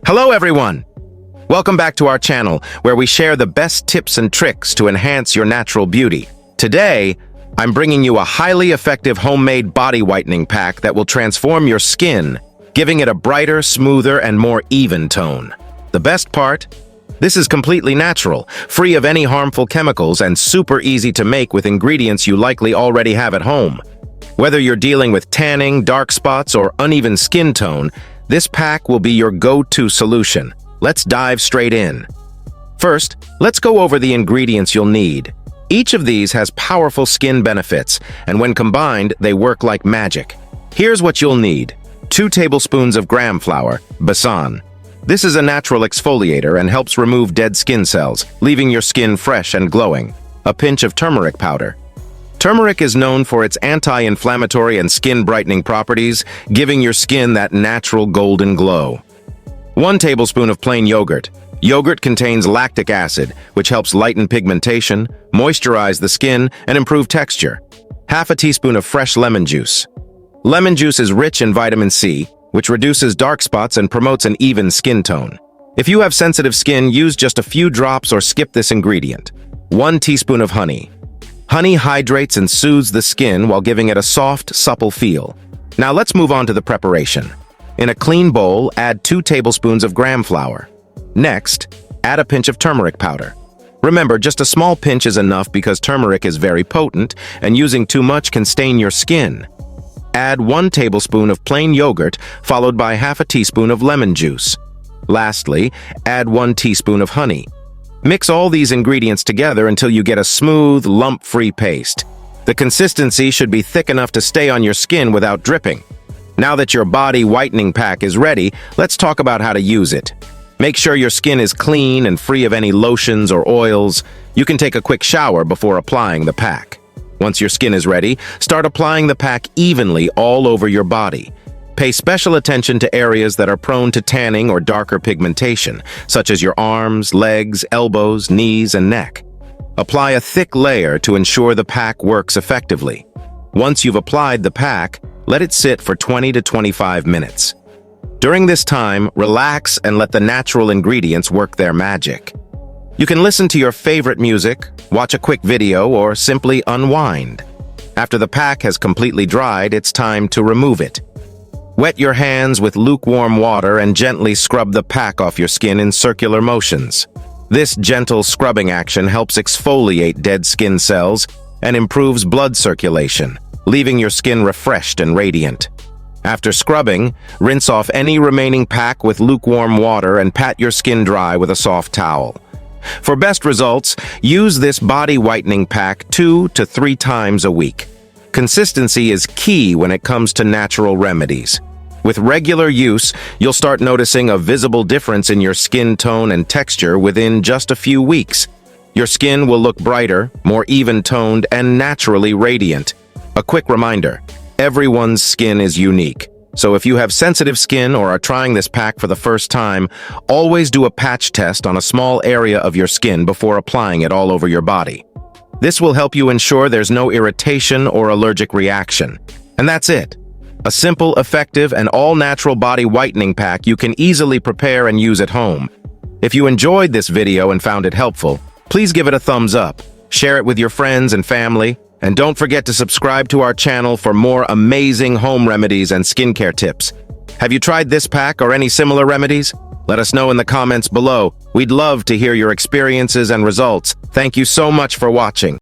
Hello everyone! Welcome back to our channel, where we share the best tips and tricks to enhance your natural beauty. Today, I'm bringing you a highly effective homemade body whitening pack that will transform your skin, giving it a brighter, smoother, and more even tone. The best part? This is completely natural, free of any harmful chemicals, and super easy to make with ingredients you likely already have at home. Whether you're dealing with tanning, dark spots, or uneven skin tone, this pack will be your go-to solution. Let's dive straight in. First, let's go over the ingredients you'll need. Each of these has powerful skin benefits, and when combined, they work like magic. Here's what you'll need. 2 tablespoons of gram flour, brighten. This is a natural exfoliator and helps remove dead skin cells, leaving your skin fresh and glowing. A pinch of turmeric powder. Turmeric is known for its anti-inflammatory and skin-brightening properties, giving your skin that natural golden glow. 1 tablespoon of plain yogurt. Yogurt contains lactic acid, which helps lighten pigmentation, moisturize the skin, and improve texture. Half a teaspoon of fresh lemon juice. Lemon juice is rich in vitamin C, which reduces dark spots and promotes an even skin tone. If you have sensitive skin, use just a few drops or skip this ingredient. 1 teaspoon of honey. Honey hydrates and soothes the skin while giving it a soft, supple feel. Now let's move on to the preparation. In a clean bowl, add 2 tablespoons of gram flour. Next, add a pinch of turmeric powder. Remember, just a small pinch is enough because turmeric is very potent, and using too much can stain your skin. Add 1 tablespoon of plain yogurt, followed by half a teaspoon of lemon juice. Lastly, add 1 teaspoon of honey. Mix all these ingredients together until you get a smooth, lump-free paste. The consistency should be thick enough to stay on your skin without dripping. Now that your body whitening pack is ready, let's talk about how to use it. Make sure your skin is clean and free of any lotions or oils. You can take a quick shower before applying the pack. Once your skin is ready, start applying the pack evenly all over your body. Pay special attention to areas that are prone to tanning or darker pigmentation, such as your arms, legs, elbows, knees, and neck. Apply a thick layer to ensure the pack works effectively. Once you've applied the pack, let it sit for 20 to 25 minutes. During this time, relax and let the natural ingredients work their magic. You can listen to your favorite music, watch a quick video, or simply unwind. After the pack has completely dried, it's time to remove it. Wet your hands with lukewarm water and gently scrub the pack off your skin in circular motions. This gentle scrubbing action helps exfoliate dead skin cells and improves blood circulation, leaving your skin refreshed and radiant. After scrubbing, rinse off any remaining pack with lukewarm water and pat your skin dry with a soft towel. For best results, use this body whitening pack 2 to 3 times a week. Consistency is key when it comes to natural remedies. With regular use, you'll start noticing a visible difference in your skin tone and texture within just a few weeks. Your skin will look brighter, more even-toned, and naturally radiant. A quick reminder, everyone's skin is unique. So if you have sensitive skin or are trying this pack for the first time, always do a patch test on a small area of your skin before applying it all over your body. This will help you ensure there's no irritation or allergic reaction. And that's it. A simple, effective, and all-natural body whitening pack you can easily prepare and use at home. If you enjoyed this video and found it helpful, please give it a thumbs up, share it with your friends and family, and don't forget to subscribe to our channel for more amazing home remedies and skincare tips. Have you tried this pack or any similar remedies? Let us know in the comments below. We'd love to hear your experiences and results. Thank you so much for watching.